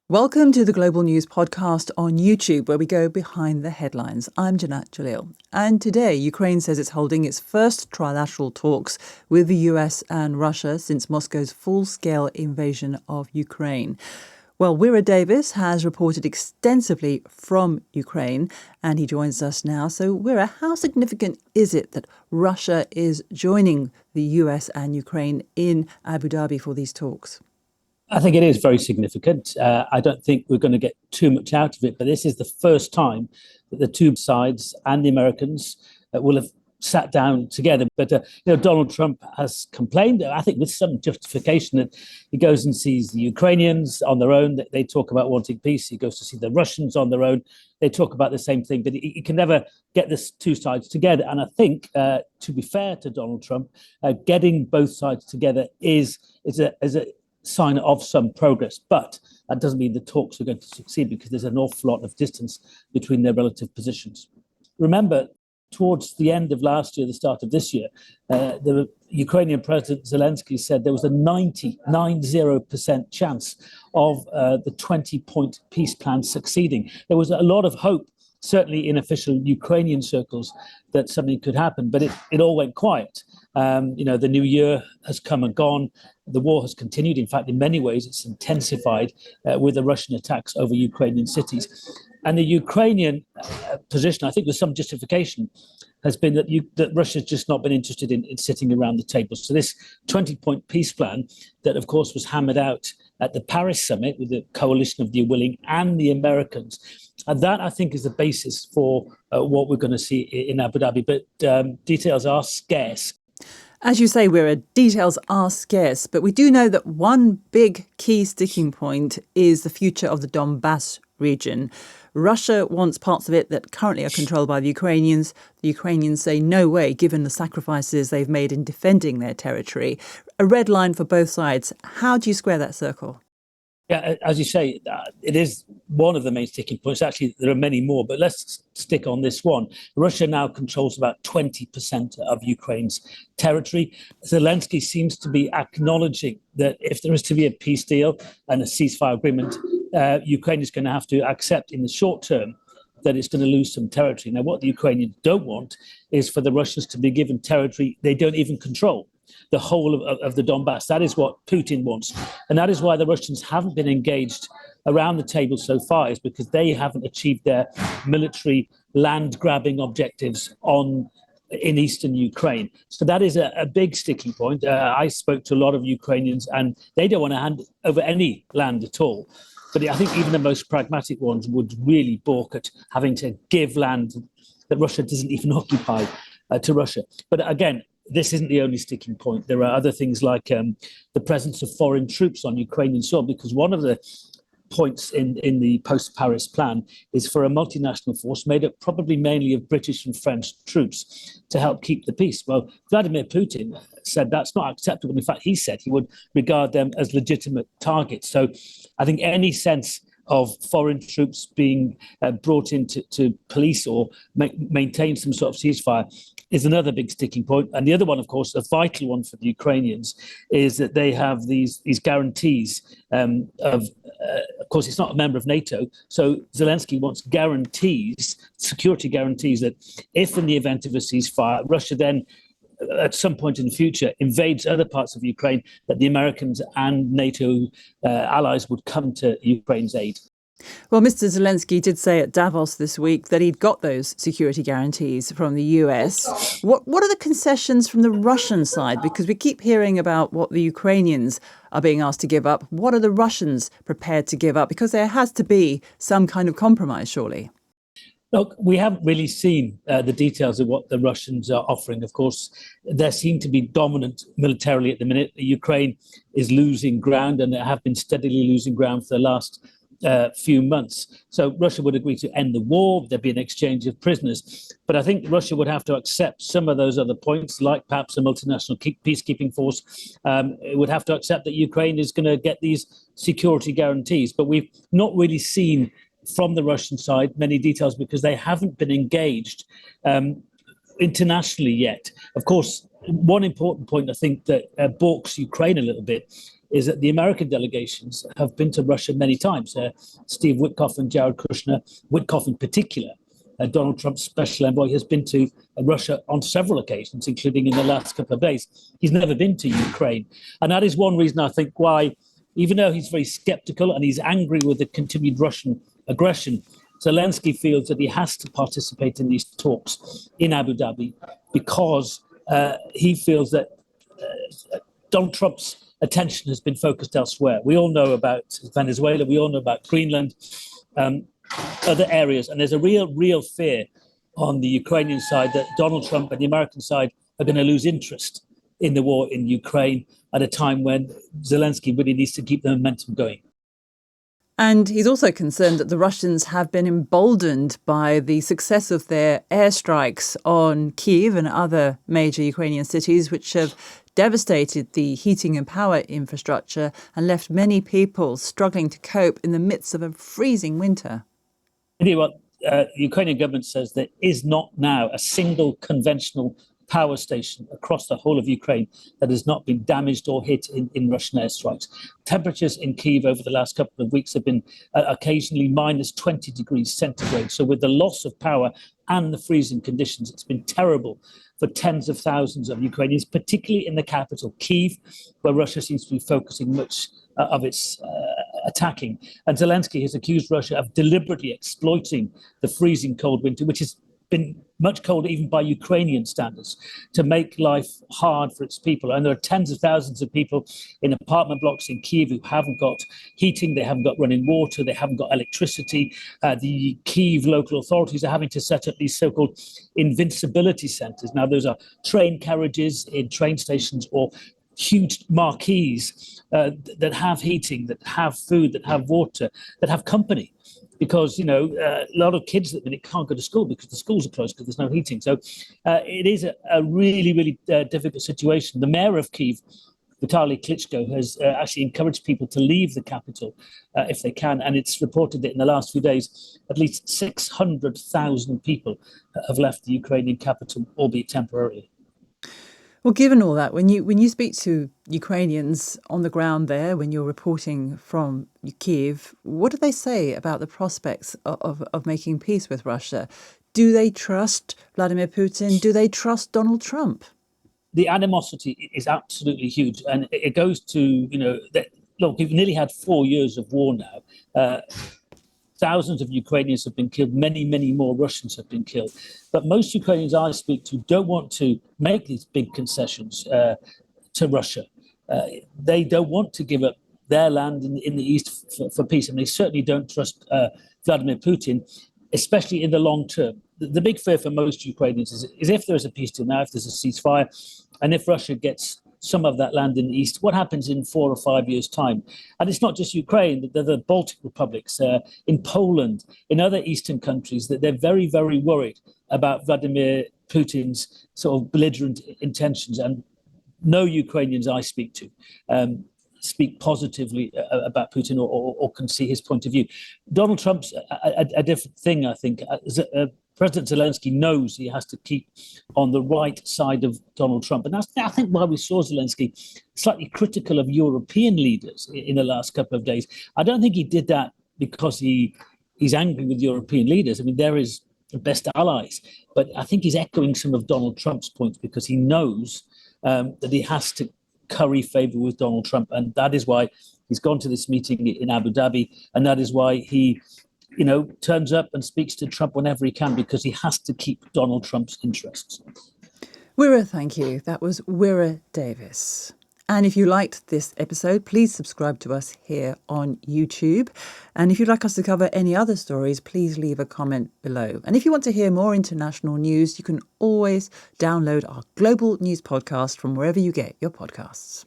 Welcome to the Global News Podcast on YouTube, where we go behind the headlines. I'm Janat Jalil. And today, Ukraine says it's holding its first trilateral talks with the US and Russia since Moscow's full-scale invasion of Ukraine. Well, Wyre Davies has reported extensively from Ukraine, and he joins us now. So, Wyre, how significant is it that Russia is joining the US and Ukraine in Abu Dhabi for these talks? I think it is very significant. I don't think we're going to get too much out of it, but this is the first time that the two sides and the Americans will have sat down together. But Donald Trump has complained, I think with some justification, that he goes and sees the Ukrainians on their own. They talk about wanting peace. He goes to see the Russians on their own. They talk about the same thing, but he can never get the two sides together. And I think, to be fair to Donald Trump, getting both sides together is a sign of some progress, but that doesn't mean the talks are going to succeed because there's an awful lot of distance between their relative positions. Remember, towards the end of last year, the start of this year, the Ukrainian President Zelensky said there was a 90% chance of the 20-point peace plan succeeding. There was a lot of hope, certainly in official Ukrainian circles, that something could happen, but it all went quiet. The new year has come and gone. The war has continued. In fact, in many ways, it's intensified with the Russian attacks over Ukrainian cities. And the Ukrainian position, I think with some justification, has been that Russia's just not been interested in sitting around the table. So this 20-point peace plan that, of course, was hammered out at the Paris summit with the coalition of the willing and the Americans, and that, I think, is the basis for what we're going to see in Abu Dhabi. But details are scarce. As you say, Wyre, details are scarce, but we do know that one big key sticking point is the future of the Donbas region. Russia wants parts of it that currently are controlled by the Ukrainians. The Ukrainians say no way, given the sacrifices they've made in defending their territory. A red line for both sides. How do you square that circle? Yeah, as you say, it is one of the main sticking points. Actually, there are many more, but let's stick on this one. Russia now controls about 20% of Ukraine's territory. Zelensky seems to be acknowledging that if there is to be a peace deal and a ceasefire agreement, Ukraine is going to have to accept in the short term that it's going to lose some territory. Now, what the Ukrainians don't want is for the Russians to be given territory they don't even control. The whole of the Donbas. That is what Putin wants. And that is why the Russians haven't been engaged around the table so far, is because they haven't achieved their military land grabbing objectives in eastern Ukraine. So that is a big sticking point. I spoke to a lot of Ukrainians and they don't want to hand over any land at all. But I think even the most pragmatic ones would really balk at having to give land that Russia doesn't even occupy to Russia. But again, this isn't the only sticking point. There are other things like the presence of foreign troops on Ukrainian soil, because one of the points in the post-Paris plan is for a multinational force made up probably mainly of British and French troops to help keep the peace. Well, Vladimir Putin said that's not acceptable. In fact, he said he would regard them as legitimate targets. So I think any sense of foreign troops being brought in to police or maintain some sort of ceasefire is another big sticking point. And the other one, of course, a vital one for the Ukrainians, is that they have these guarantees of course, it's not a member of NATO. So Zelensky wants security guarantees, that if in the event of a ceasefire, Russia then at some point in the future invades other parts of Ukraine, that the Americans and NATO allies would come to Ukraine's aid. Well, Mr. Zelensky did say at Davos this week that he'd got those security guarantees from the US. What are the concessions from the Russian side? Because we keep hearing about what the Ukrainians are being asked to give up. What are the Russians prepared to give up? Because there has to be some kind of compromise, surely. Look, we haven't really seen the details of what the Russians are offering. Of course, they seem to be dominant militarily at the minute. Ukraine is losing ground, and they have been steadily losing ground for the last few months. So Russia would agree to end the war. There'd be an exchange of prisoners. But I think Russia would have to accept some of those other points, like perhaps a multinational peacekeeping force. It would have to accept that Ukraine is going to get these security guarantees. But we've not really seen from the Russian side many details, because they haven't been engaged internationally yet. Of course, one important point I think that balks Ukraine a little bit is that the American delegations have been to Russia many times. Steve Witkoff and Jared Kushner, Witkoff in particular, Donald Trump's special envoy, has been to Russia on several occasions, including in the last couple of days. He's never been to Ukraine. And that is one reason I think why, even though he's very skeptical and he's angry with the continued Russian aggression, Zelensky feels that he has to participate in these talks in Abu Dhabi because he feels that Donald Trump's attention has been focused elsewhere. We all know about Venezuela, we all know about Greenland, other areas, and there's a real fear on the Ukrainian side that Donald Trump and the American side are going to lose interest in the war in Ukraine at a time when Zelensky really needs to keep the momentum going. And he's also concerned that the Russians have been emboldened by the success of their airstrikes on Kyiv and other major Ukrainian cities, which have devastated the heating and power infrastructure and left many people struggling to cope in the midst of a freezing winter. Anyway, the Ukrainian government says there is not now a single conventional power station across the whole of Ukraine that has not been damaged or hit in Russian airstrikes. Temperatures in Kyiv over the last couple of weeks have been occasionally minus 20 degrees centigrade. So with the loss of power and the freezing conditions, it's been terrible for tens of thousands of Ukrainians, particularly in the capital, Kyiv, where Russia seems to be focusing much of its attacking. And Zelensky has accused Russia of deliberately exploiting the freezing cold winter, which has been much colder even by Ukrainian standards, to make life hard for its people. And there are tens of thousands of people in apartment blocks in Kyiv who haven't got heating, they haven't got running water, they haven't got electricity. The Kyiv local authorities are having to set up these so-called invincibility centres. Now, those are train carriages in train stations or huge marquees that have heating, that have food, that have water, that have company. Because, a lot of kids at the minute can't go to school because the schools are closed because there's no heating. So it is a really difficult situation. The mayor of Kyiv, Vitaly Klitschko, has actually encouraged people to leave the capital if they can. And it's reported that in the last few days, at least 600,000 people have left the Ukrainian capital, albeit temporarily. Well, given all that, when you speak to Ukrainians on the ground there, when you're reporting from Kyiv, what do they say about the prospects of making peace with Russia? Do they trust Vladimir Putin? Do they trust Donald Trump? The animosity is absolutely huge. And it goes to, look, we've nearly had 4 years of war now. Thousands of Ukrainians have been killed. Many more Russians have been killed. But most Ukrainians I speak to don't want to make these big concessions to Russia. They don't want to give up their land in the east for peace. And they certainly don't trust Vladimir Putin, especially in the long term. The big fear for most Ukrainians is if there's a peace deal now, if there's a ceasefire, and if Russia gets some of that land in the east, what happens in 4 or 5 years' time? And it's not just Ukraine, the Baltic republics, in Poland, in other eastern countries, that they're very worried about Vladimir Putin's sort of belligerent intentions. And no Ukrainians I speak to speak positively about Putin or can see his point of view. Donald Trump's a different thing, I think. President Zelensky knows he has to keep on the right side of Donald Trump. And that's, I think, why we saw Zelensky slightly critical of European leaders in the last couple of days. I don't think he did that because he's angry with European leaders. I mean, they're his best allies. But I think he's echoing some of Donald Trump's points because he knows that he has to curry favor with Donald Trump. And that is why he's gone to this meeting in Abu Dhabi. And that is why he turns up and speaks to Trump whenever he can, because he has to keep Donald Trump's interests. Wyre, thank you. That was Wyre Davies. And if you liked this episode, please subscribe to us here on YouTube. And if you'd like us to cover any other stories, please leave a comment below. And if you want to hear more international news, you can always download our global news podcast from wherever you get your podcasts.